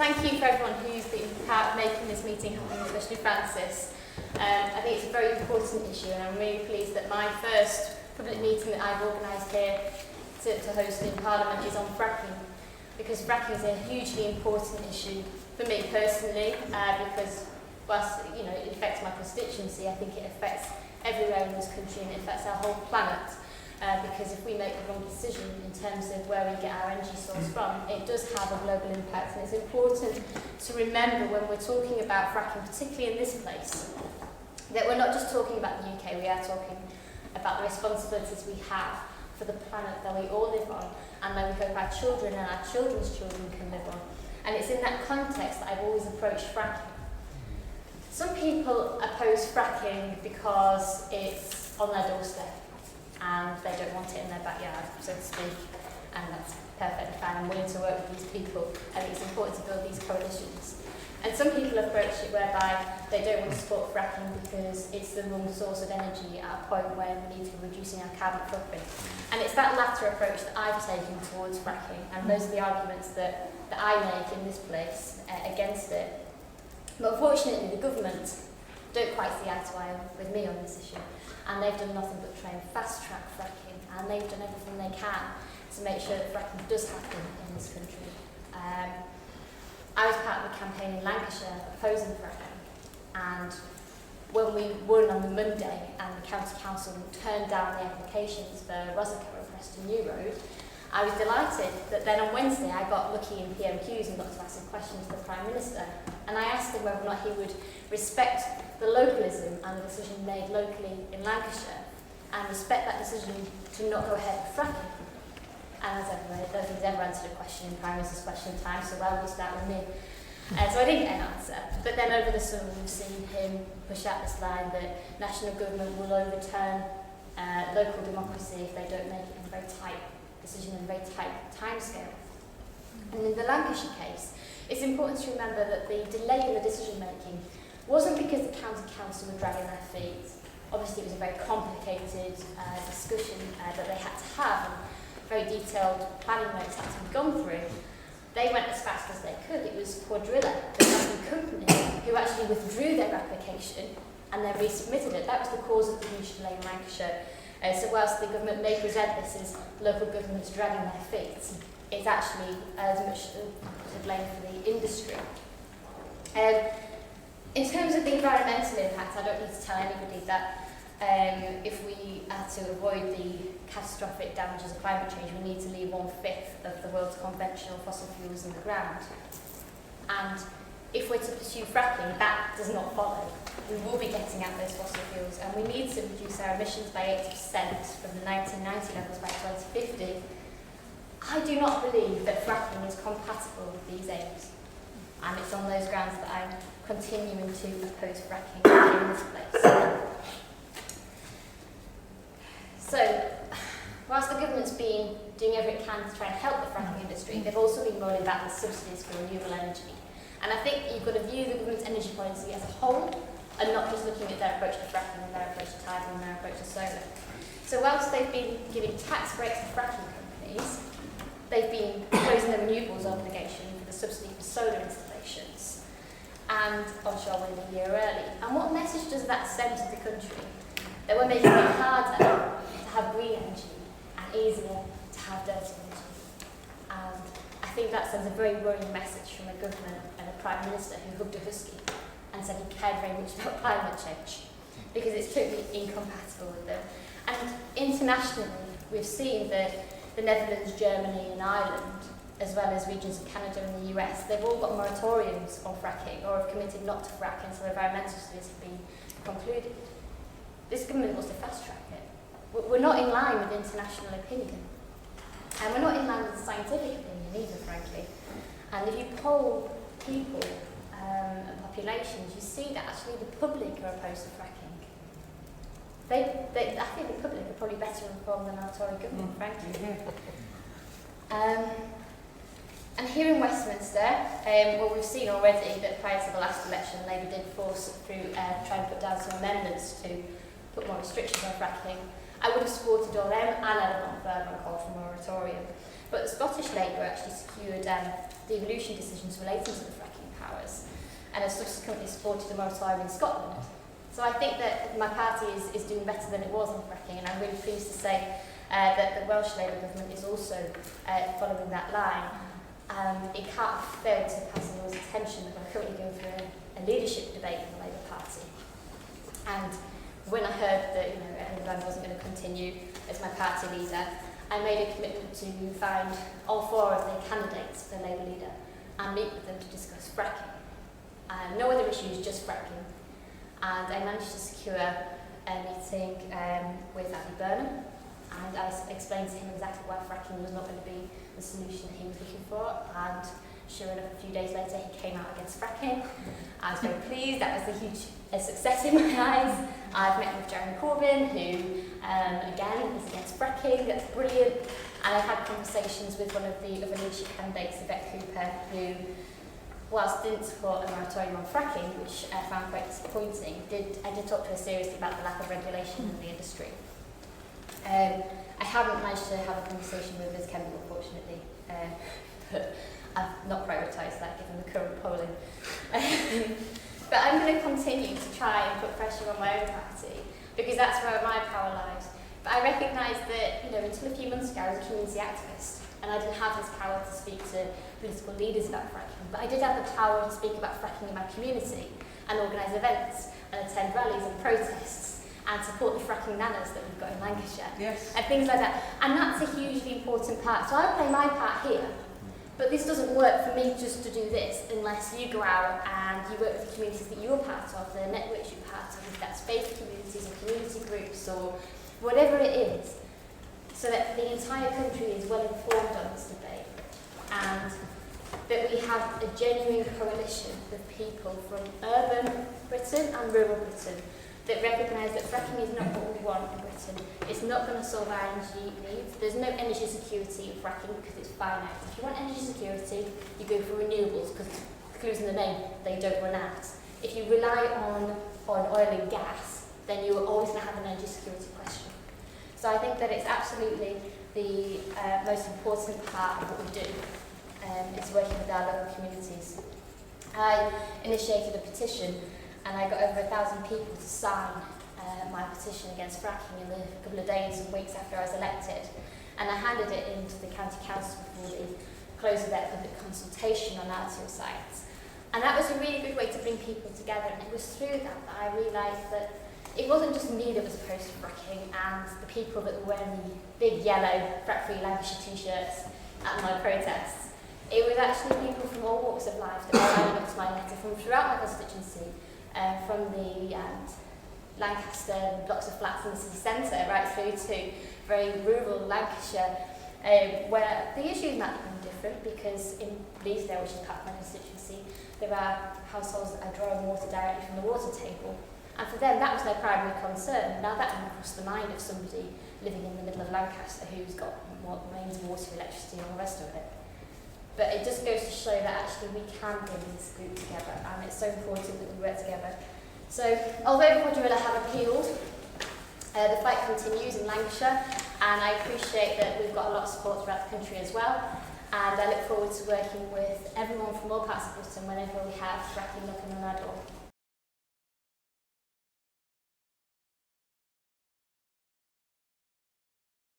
thank you for everyone who's been part of making this meeting happen, especially Francis. I think it's a very important issue, and I'm really pleased that my first public meeting that I've organised here to host in Parliament is on fracking, because fracking is a hugely important issue for me personally, because whilst it affects my constituency, I think it affects everywhere in this country, and it affects our whole planet. Because if we make the wrong decision in terms of where we get our energy source from, it does have a global impact. And it's important to remember when we're talking about fracking, particularly in this place, that we're not just talking about the UK, we are talking about the responsibilities we have for the planet that we all live on, and that we hope our children and our children's children can live on. And it's in that context that I've always approached fracking. Some people oppose fracking because it's on their doorstep and they don't want it in their backyard, so to speak, and that's perfectly fine. I'm willing to work with these people. I think it's important to build these coalitions. And some people approach it whereby they don't want to support fracking because it's the wrong source of energy at a point where we need to be reducing our carbon footprint. And it's that latter approach that I've taken towards fracking, and those are the arguments that I make in this place against it. But unfortunately, the government don't quite see eye to eye with me on this issue, and they've done nothing but try and fast-track fracking, and they've done everything they can to make sure that fracking does happen in this country. I was part of a campaign in Lancashire opposing fracking, and when we won on the Monday and the County Council turned down the applications for Rosica and Preston New Road, I was delighted that then on Wednesday I got lucky in PMQs and got to ask some questions to the Prime Minister, and I asked him whether or not he would respect the localism and the decision made locally in Lancashire and respect that decision to not go ahead with fracking. And as ever, I don't think he's ever answered a question in Prime Minister's question time, so why would he start with me? So I didn't get an answer. But then over the summer we've seen him push out this line that national government will overturn local democracy if they don't make it in a very tight decision in a very tight timescale. And in the Lancashire case, it's important to remember that the delay in the decision making wasn't because the County Council were dragging their feet. Obviously it was a very complicated discussion that they had to have, and very detailed planning notes had to be gone through. They went as fast as they could. It was Quadrilla, the Fracking company, who actually withdrew their application and then resubmitted it. That was the cause of the huge delay in Lancashire. So whilst the government may present this as local governments dragging their feet, it's actually as much to blame for the industry. In terms of the environmental impact, I don't need to tell anybody that if we are to avoid the catastrophic damages of climate change, we need to leave 1/5 of the world's conventional fossil fuels in the ground. And if we're to pursue fracking, that does not follow. We will be getting out those fossil fuels, and we need to reduce our emissions by 80% from the 1990 levels by 2050. I do not believe that fracking is compatible with these aims, and it's on those grounds that I'm continuing to oppose fracking in this place. So, whilst the government's been doing everything it can to try and help the fracking industry, they've also been rolling back the subsidies for renewable energy. And I think you've got to view the government's energy policy as a whole, and not just looking at their approach to fracking and their approach to tidal and their approach to solar. So whilst they've been giving tax breaks to fracking companies, they've been closing the renewables obligation for the subsidy for solar installations and onshore wind a year early. And what message does that send to the country? That we're making it harder to have green energy and easier to have dirty energy. And I think that sends a very worrying message from a government and a Prime Minister who hugged a husky and said he cared very much about climate change, because it's totally incompatible with them. And internationally, we've seen that the Netherlands, Germany and Ireland, as well as regions of Canada and the US, they've all got moratoriums on fracking or have committed not to frack until environmental studies have been concluded. This government wants to fast-track it. We're not in line with international opinion. And we're not in line with scientific opinion either, frankly. And if you poll people and populations, you see that actually the public are opposed to fracking. I think the public are probably better informed than our Tory government, frankly. And here in Westminster, well, we've seen already that prior to the last election, Labour did force through, try and put down some amendments to put more restrictions on fracking. I would have supported all them and I'd have gone further and called for a moratorium. But the Scottish Labour actually secured devolution decisions relating to the fracking powers and has subsequently supported a moratorium in Scotland. So I think that my party is doing better than it was on fracking, and I'm really pleased to say that the Welsh Labour government is also following that line. It can't fail to pass anyone's attention that we're currently going through a leadership debate in the Labour Party. And when I heard that England wasn't going to continue as my party leader, I made a commitment to find all 4 of the candidates for Labour leader and meet with them to discuss fracking. No other issues, just fracking. And I managed to secure a meeting with Andy Burnham, and I explained to him exactly why fracking was not going to be the solution he was looking for, and sure enough, a few days later he came out against fracking. I was very pleased. That was a huge success in my eyes. I've met with Jeremy Corbyn, who again is against fracking. That's brilliant. And I've had conversations with one of the other leadership candidates, Yvette Cooper, who, whilst didn't support a moratorium on fracking, which I found quite disappointing, I did talk to her seriously about the lack of regulation in the industry. I haven't managed to have a conversation with Liz Kendall, unfortunately, but I've not prioritised that given the current polling. But I'm going to continue to try and put pressure on my own party, because that's where my power lies. But I recognise that, until a few months ago I was a community activist, and I didn't have this power to speak to political leaders about fracking, but I did have the power to speak about fracking in my community and organise events and attend rallies and protests and support the fracking nanas that we've got in Lancashire. Yes. And things like that. And that's a hugely important part. So I play my part here, but this doesn't work for me just to do this unless you go out and you work with the communities that you're part of, the networks you're part of, if that's faith communities or community groups or whatever it is, so that the entire country is well informed on this debate, and that we have a genuine coalition of people from urban Britain and rural Britain that recognise that fracking is not what we want in Britain. It's not going to solve our energy needs. There's no energy security in fracking because it's finite. If you want energy security, you go for renewables because, clues in the name, they don't run out. If you rely on oil and gas, then you're always going to have an energy security question. So I think that it's absolutely the most important part of what we do, is working with our local communities. I initiated a petition and I got over 1,000 people to sign my petition against fracking in the couple of days and weeks after I was elected. And I handed it in to the County Council before the close of their public consultation on RTO sites. And that was a really good way to bring people together, and it was through that I realised that it wasn't just me that was opposed to fracking and the people that were wearing the big yellow Frack-Free Lancashire t-shirts at my protests. It was actually people from all walks of life that were signing up to my letter from throughout my constituency, from the Lancaster blocks of flats in the city centre right through to very rural Lancashire, where the issues might be different, because in Bleasdale, which is part of my constituency, there are households that are drawing water directly from the water table, and for them that was their primary concern. Now that doesn't cross the mind of somebody living in the middle of Lancaster who's got mains, water, electricity and all the rest of it. But it just goes to show that actually we can bring this group together, and it's so important that we work together. So, although Quadrilla have appealed, the fight continues in Lancashire, and I appreciate that we've got a lot of support throughout the country as well, and I look forward to working with everyone from all parts of Britain whenever we have fracking knocking on our door.